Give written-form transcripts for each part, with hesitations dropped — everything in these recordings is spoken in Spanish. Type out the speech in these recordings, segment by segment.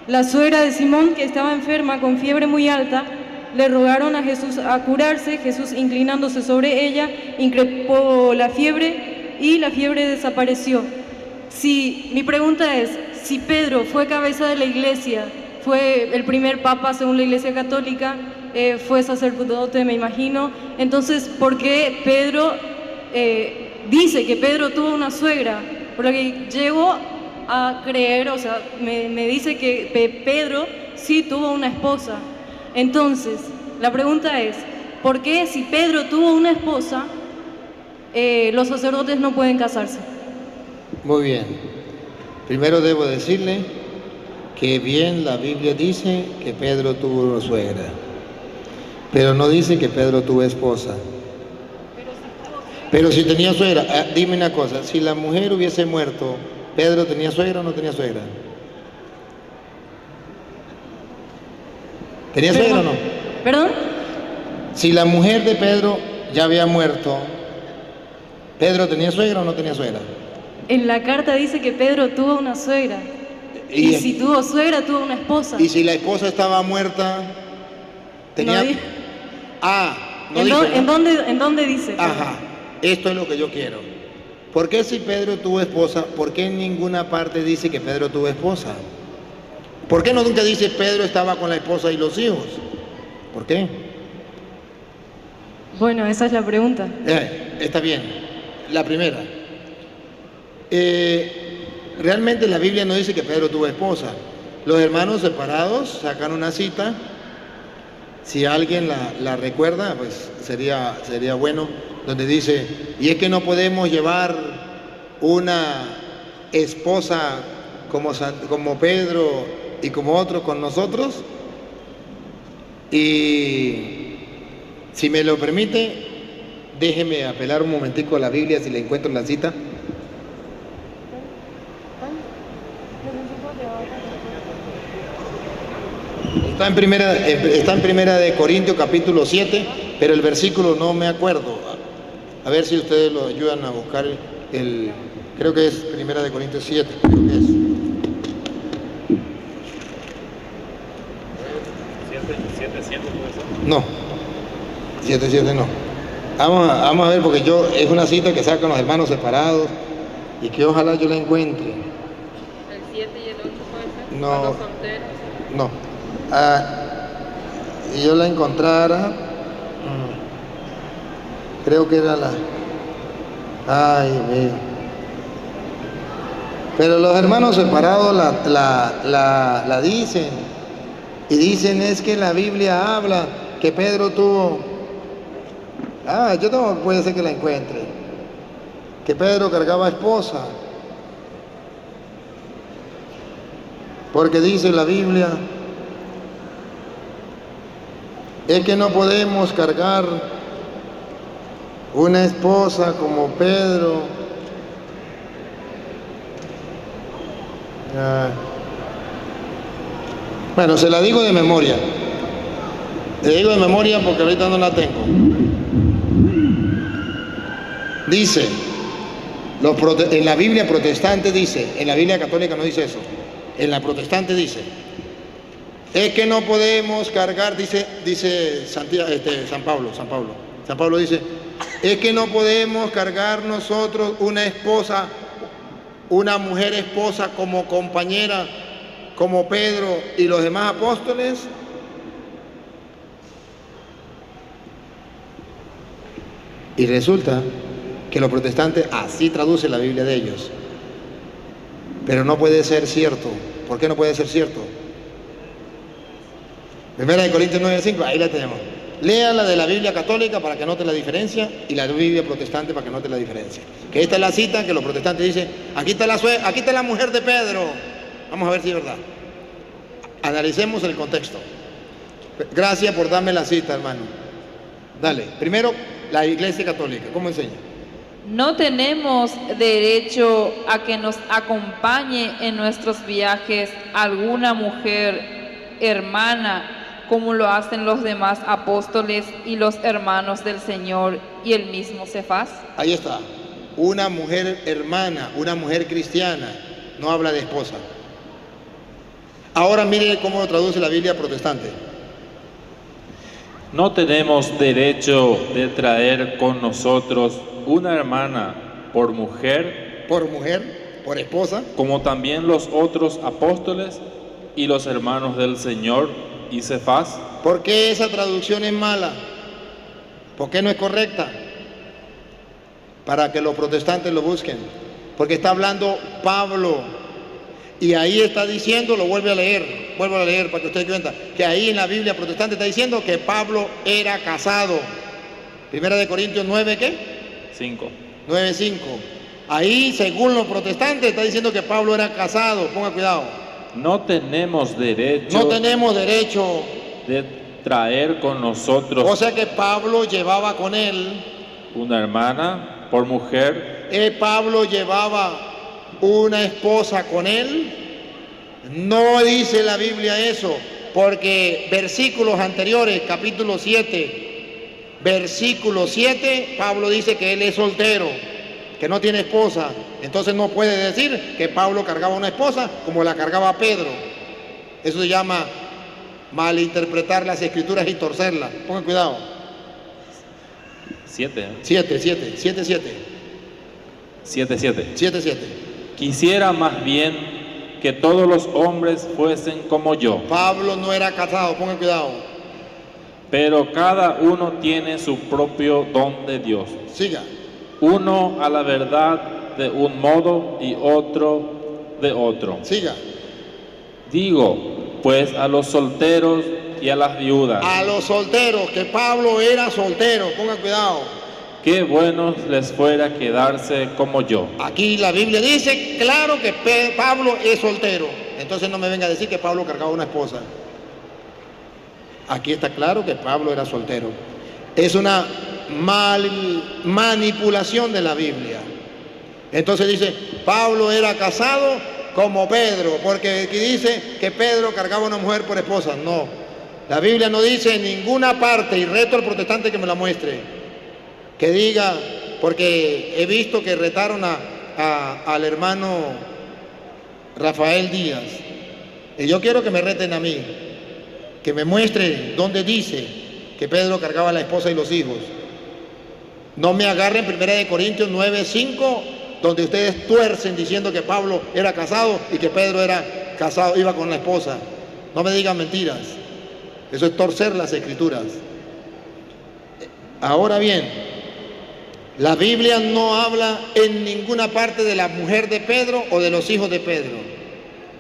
La suegra de Simón, que estaba enferma con fiebre muy alta, le rogaron a Jesús a curarse. Jesús, inclinándose sobre ella, increpó la fiebre y la fiebre desapareció. Mi pregunta es, si Pedro fue cabeza de la iglesia, fue el primer papa según la Iglesia Católica, fue sacerdote, me imagino, entonces, ¿por qué Pedro dice que Pedro tuvo una suegra? Por lo que llego a creer, o sea, me dice que Pedro sí tuvo una esposa. Entonces, la pregunta es, ¿por qué si Pedro tuvo una esposa, los sacerdotes no pueden casarse? Muy bien. Primero debo decirle que bien la Biblia dice que Pedro tuvo una suegra, pero no dice que Pedro tuvo esposa. Pero si tenía suegra, dime una cosa, si la mujer hubiese muerto, ¿Pedro tenía suegra o no tenía suegra? ¿Tenía suegra o no? ¿Perdón? Si la mujer de Pedro ya había muerto, ¿Pedro tenía suegra o no tenía suegra? En la carta dice que Pedro tuvo una suegra. Y si tuvo suegra, tuvo una esposa. Y si la esposa estaba muerta, tenía... No, no dice, ¿no? ¿En dónde dice? Ajá, esto es lo que yo quiero. ¿Por qué si Pedro tuvo esposa, por qué en ninguna parte dice que Pedro tuvo esposa? ¿Por qué no nunca dice Pedro estaba con la esposa y los hijos? ¿Por qué? Bueno, esa es la pregunta. Está bien. La primera. Realmente la Biblia no dice que Pedro tuvo esposa. Los hermanos separados sacan una cita. Si alguien la recuerda, pues sería bueno, donde dice, y es que no podemos llevar una esposa como Pedro y como otros con nosotros. Y si me lo permite, déjeme apelar un momentico a la Biblia si le encuentro la cita. Está en primera de Corintios capítulo 7, pero el versículo no me acuerdo. A ver si ustedes lo ayudan a buscar creo que es primera de Corintios 7, creo que es. 7 puede ser. No, 7 no. Vamos a ver, porque es una cita que sacan los hermanos separados y que ojalá yo la encuentre. ¿El 7 y el 8 puede ser? No. ¿A los solteros? No. Y yo la encontrara, creo que era pero los hermanos separados la dicen, y dicen es que la Biblia habla que Pedro tuvo, yo tengo, puede ser que la encuentre, que Pedro cargaba esposa, porque dice la Biblia, es que no podemos cargar una esposa como Pedro. Bueno, se la digo de memoria. Le digo de memoria porque ahorita no la tengo. Dice, en la Biblia protestante dice, en la Biblia católica no dice eso, en la protestante dice, es que no podemos cargar, dice San Pablo dice, es que no podemos cargar nosotros una esposa, una mujer esposa como compañera, como Pedro y los demás apóstoles. Y resulta que los protestantes así traducen la Biblia de ellos. Pero no puede ser cierto. ¿Por qué no puede ser cierto? Primera de Corintios 9:5, ahí la tenemos. Léala de la Biblia católica para que note la diferencia y la Biblia protestante para que note la diferencia. Que esta es la cita que los protestantes dicen, aquí está la mujer de Pedro. Vamos a ver si es verdad. Analicemos el contexto. Gracias por darme la cita, hermano. Dale, primero la Iglesia Católica, ¿cómo enseña? No tenemos derecho a que nos acompañe en nuestros viajes alguna mujer hermana, como lo hacen los demás apóstoles y los hermanos del Señor y el mismo Cefas. Ahí está, una mujer hermana, una mujer cristiana, no habla de esposa. Ahora mire cómo lo traduce la Biblia protestante. No tenemos derecho de traer con nosotros una hermana por mujer, Por esposa. como también los otros apóstoles y los hermanos del Señor y Cefas. ¿Por qué esa traducción es mala? ¿Por qué no es correcta? Para que los protestantes lo busquen. Porque está hablando Pablo. Y ahí está diciendo, vuelvo a leer para que ustedes cuenten, que ahí en la Biblia protestante está diciendo que Pablo era casado. Primera de Corintios 9, ¿qué? 5. 9:5. Ahí, según los protestantes, está diciendo que Pablo era casado. Ponga cuidado. No tenemos derecho No tenemos derecho. de traer con nosotros O sea que Pablo llevaba con él. una hermana por mujer, Pablo llevaba una esposa con él. No dice la Biblia eso, porque versículos anteriores, capítulo 7, versículo 7, Pablo dice que él es soltero, que no tiene esposa. Entonces no puede decir que Pablo cargaba una esposa como la cargaba Pedro. Eso se llama malinterpretar las escrituras y torcerlas. Pongan cuidado. 7. 7. Quisiera más bien que todos los hombres fuesen como yo, Pablo no era casado, pongan cuidado. pero cada uno tiene su propio don de Dios. Siga. Uno a la verdad de un modo y otro de otro. Siga. Digo, pues a los solteros y a las viudas, A los solteros, que Pablo era soltero, pongan cuidado. qué bueno les fuera quedarse como yo. Aquí la Biblia dice, claro que Pablo es soltero. Entonces no me venga a decir que Pablo cargaba una esposa. Aquí está claro que Pablo era soltero. Es una manipulación de la Biblia. Entonces dice, Pablo era casado como Pedro, porque aquí dice que Pedro cargaba una mujer por esposa. No, la Biblia no dice en ninguna parte, y reto al protestante que me la muestre, que diga, porque he visto que retaron al hermano Rafael Díaz, y yo quiero que me reten a mí, que me muestre dónde dice que Pedro cargaba a la esposa y los hijos. No me agarren 1 Corintios 9:5, donde ustedes tuercen diciendo que Pablo era casado y que Pedro era casado, iba con la esposa. No me digan mentiras, eso es torcer las escrituras. Ahora bien, la Biblia no habla en ninguna parte de la mujer de Pedro o de los hijos de Pedro.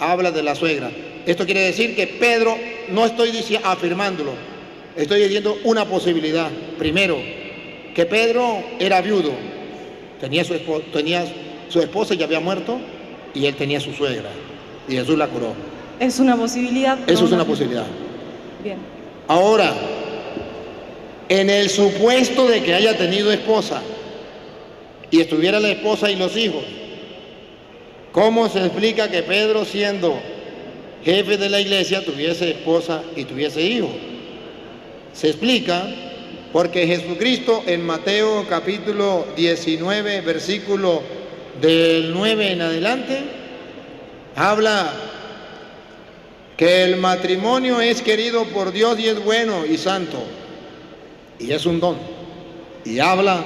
Habla de la suegra. Esto quiere decir que Pedro, no estoy afirmándolo, estoy diciendo una posibilidad. Primero, que Pedro era viudo, tenía su esposa y ya había muerto, y él tenía su suegra, y Jesús la curó. Es una posibilidad. Eso no es una una- posibilidad. Bien. Ahora, en el supuesto de que haya tenido esposa y estuviera la esposa y los hijos, ¿cómo se explica que Pedro, siendo jefe de la iglesia, tuviese esposa y tuviese hijos? Se explica porque Jesucristo en Mateo capítulo 19, versículo del 9 en adelante, habla que el matrimonio es querido por Dios y es bueno y santo, y es un don. Y habla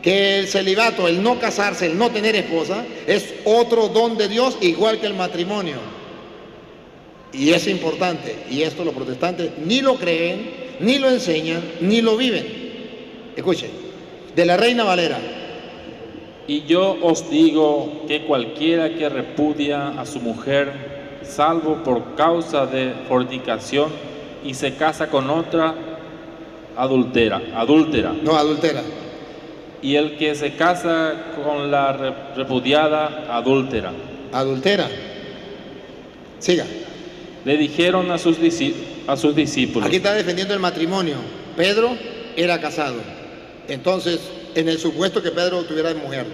que el celibato, el no casarse, el no tener esposa, es otro don de Dios, igual que el matrimonio. Y es importante, y esto los protestantes ni lo creen, ni lo enseñan, ni lo viven. Escuchen, de la Reina Valera. Y yo os digo que cualquiera que repudia a su mujer, salvo por causa de fornicación, y se casa con otra, adúltera. No, adultera. Y el que se casa con la repudiada, adúltera. Adultera. Siga. Le dijeron a sus discípulos, Aquí está defendiendo el matrimonio. Pedro era casado. Entonces, en el supuesto que Pedro tuviera mujer.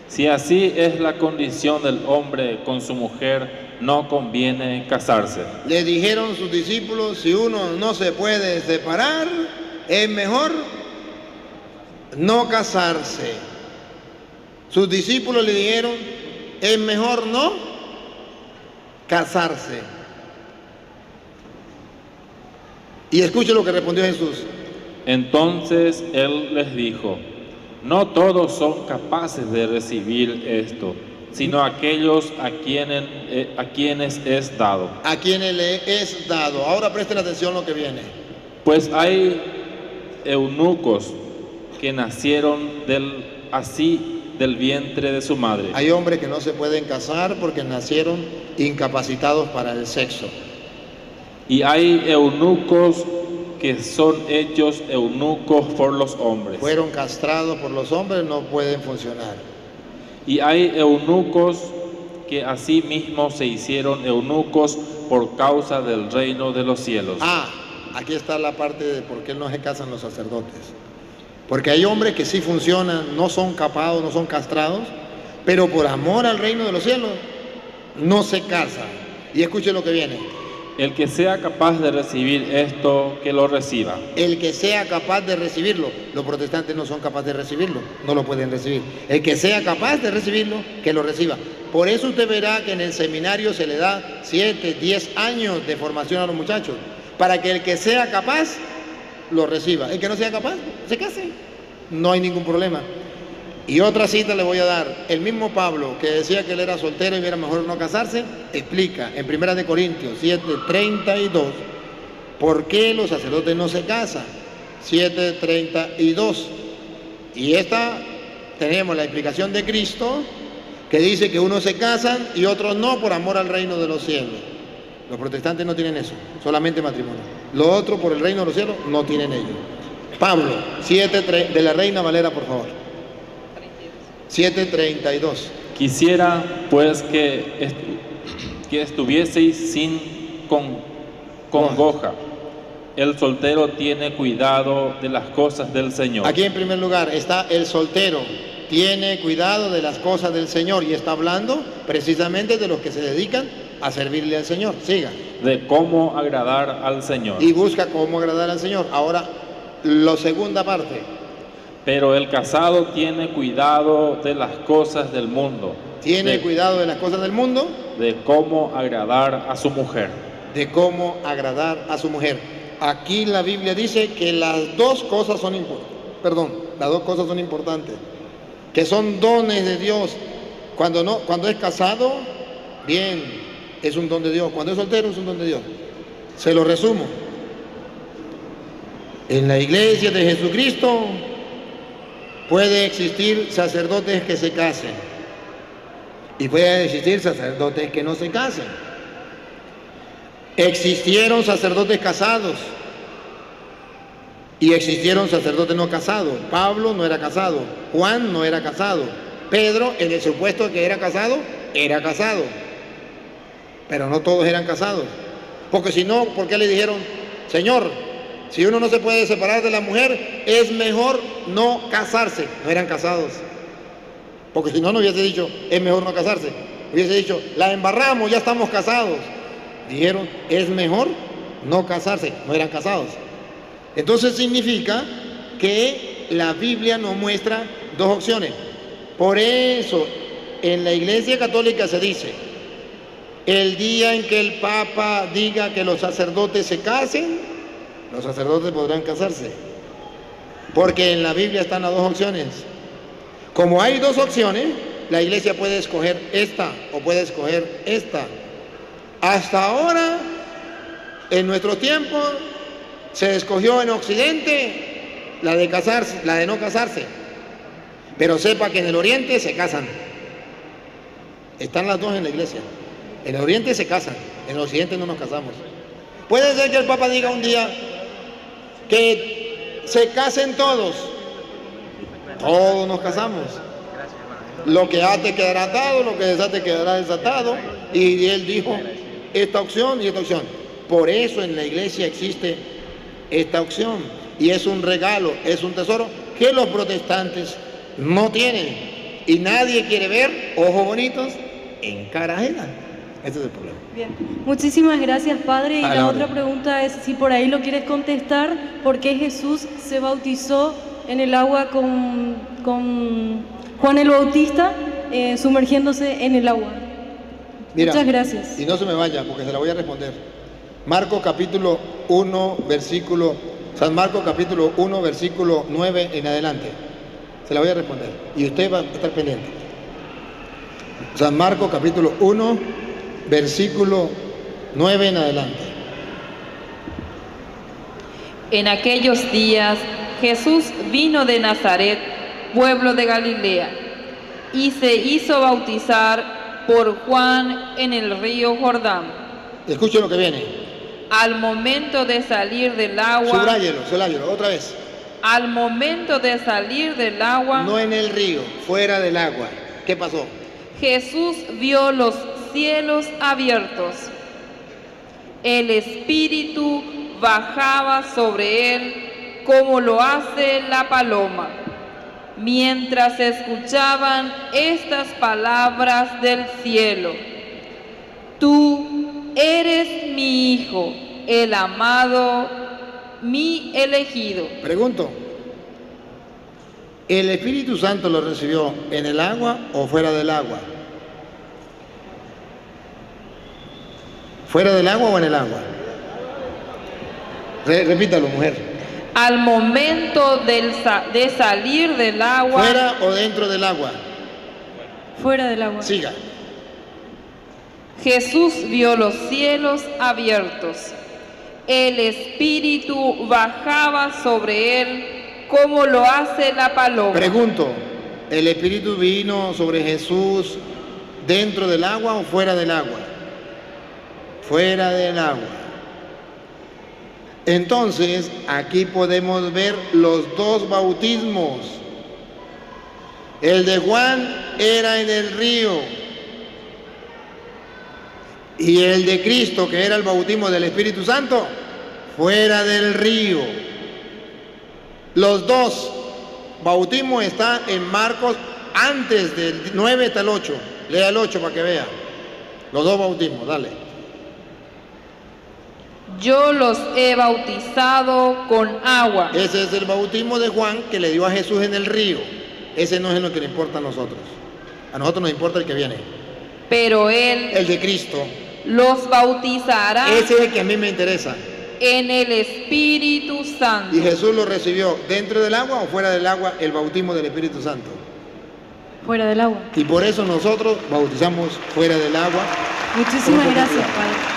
si así es la condición del hombre con su mujer, no conviene casarse. Le dijeron sus discípulos, si uno no se puede separar, es mejor no casarse. Sus discípulos le dijeron, es mejor no casarse. Y escuche lo que respondió Jesús. Entonces él les dijo: no todos son capaces de recibir esto, sino aquellos a quienes es dado. A quienes le es dado. Ahora presten atención a lo que viene. Pues hay eunucos que nacieron del vientre de su madre. Hay hombres que no se pueden casar porque nacieron incapacitados para el sexo. Y hay eunucos que son hechos eunucos por los hombres. Fueron castrados por los hombres, no pueden funcionar. Y hay eunucos que asimismo se hicieron eunucos por causa del reino de los cielos. Aquí está la parte de por qué no se casan los sacerdotes. Porque hay hombres que sí funcionan, no son capados, no son castrados, pero por amor al reino de los cielos no se casan. Y escuche lo que viene. El que sea capaz de recibir esto, que lo reciba. El que sea capaz de recibirlo. Los protestantes no son capaces de recibirlo, no lo pueden recibir. El que sea capaz de recibirlo, que lo reciba. Por eso usted verá que en el seminario se le da 7, 10 años de formación a los muchachos, para que el que sea capaz lo reciba. El que no sea capaz, se case. No hay ningún problema. Y otra cita le voy a dar. El mismo Pablo, que decía que él era soltero y era mejor no casarse, explica en 1 Corintios 7:32 por qué los sacerdotes no se casan. 7:32. Y esta tenemos la explicación de Cristo, que dice que unos se casan y otros no por amor al reino de los cielos. Los protestantes no tienen eso, solamente matrimonio. Lo otro por el reino de los cielos no tienen ellos. Pablo, 7:3 de la Reina Valera, por favor. 7:32. Quisiera pues que estuvieseis sin congoja. El soltero tiene cuidado de las cosas del Señor. Aquí en primer lugar está el soltero, tiene cuidado de las cosas del Señor, y está hablando precisamente de los que se dedican a servirle al Señor. Siga. De cómo agradar al Señor. Y busca cómo agradar al Señor. Ahora, la segunda parte. Pero el casado tiene cuidado de las cosas del mundo. Tiene cuidado de las cosas del mundo. De cómo agradar a su mujer. De cómo agradar a su mujer. Aquí la Biblia dice que las dos cosas son importantes. Que son dones de Dios. Cuando es casado, bien, es un don de Dios. Cuando es soltero, es un don de Dios. Se lo resumo. En la iglesia de Jesucristo puede existir sacerdotes que se casen y puede existir sacerdotes que no se casen. Existieron sacerdotes casados y existieron sacerdotes no casados. Pablo no era casado, Juan no era casado, Pedro, en el supuesto que era casado, pero no todos eran casados. Porque si no, ¿por qué le dijeron, Señor, si uno no se puede separar de la mujer, es mejor no casarse? No eran casados. Porque si no, no hubiese dicho, es mejor no casarse. Hubiese dicho, la embarramos, ya estamos casados. Dijeron, es mejor no casarse. No eran casados. Entonces significa que la Biblia nos muestra dos opciones. Por eso, en la Iglesia Católica se dice, el día en que el Papa diga que los sacerdotes se casen, los sacerdotes podrán casarse, porque en la Biblia están las dos opciones. Como hay dos opciones, la iglesia puede escoger esta o puede escoger esta. Hasta ahora, en nuestro tiempo, se escogió en Occidente la de casarse, la de no casarse. Pero sepa que en el Oriente se casan. Están las dos en la iglesia. En el Oriente se casan, en el Occidente no nos casamos. Puede ser que el Papa diga un día que se casen todos. Todos nos casamos. Lo que ate quedará atado, lo que desate quedará desatado. Y él dijo esta opción y esta opción. Por eso en la iglesia existe esta opción. Y es un regalo, es un tesoro que los protestantes no tienen. Y nadie quiere ver ojos bonitos en cara ajena. Ese es el problema. Bien, muchísimas gracias, Padre. Y A la la orden. otra pregunta es, si por ahí lo quieres contestar, ¿por qué Jesús se bautizó en el agua con Juan el Bautista, sumergiéndose en el agua? Mira, Muchas gracias. y no se me vaya porque se la voy a responder. Marcos capítulo 1, versículo, San Marcos capítulo 1, versículo 9 en adelante. Se la voy a responder y usted va a estar pendiente. San Marcos capítulo 1, versículo 9 en adelante. En aquellos días Jesús vino de Nazaret, pueblo de Galilea, y se hizo bautizar por Juan en el río Jordán. Escuche lo que viene. Al momento de salir del agua, Subrayelo, otra vez. al momento de salir del agua, No en el río, fuera del agua. ¿Qué pasó? Jesús vio los cielos abiertos. El Espíritu bajaba sobre él como lo hace la paloma. Mientras escuchaban estas palabras del cielo: Tú eres mi Hijo, el amado, mi elegido. Pregunto, ¿el Espíritu Santo lo recibió en el agua o fuera del agua? ¿Fuera del agua o en el agua? Repítalo, mujer. Al momento de salir del agua, ¿Fuera o dentro del agua? Fuera del agua. Siga. Jesús vio los cielos abiertos. El Espíritu bajaba sobre él como lo hace la paloma. Pregunto, ¿el Espíritu vino sobre Jesús dentro del agua o fuera del agua? Fuera del agua. Entonces, aquí podemos ver los dos bautismos. El de Juan era en el río y el de Cristo, que era el bautismo del Espíritu Santo, fuera del río. Los dos bautismos están en Marcos antes del 9 hasta el 8. Lea el 8 para que vea. Los dos bautismos, dale. Yo los he bautizado con agua. Ese es el bautismo de Juan que le dio a Jesús en el río. Ese no es lo que le importa a nosotros. A nosotros nos importa el que viene. Pero él El de Cristo. los bautizará Ese es el que a mí me interesa. en el Espíritu Santo. ¿Y Jesús lo recibió dentro del agua o fuera del agua el bautismo del Espíritu Santo? Fuera del agua. Y por eso nosotros bautizamos fuera del agua. Muchísimas Por gracias, favor. Padre.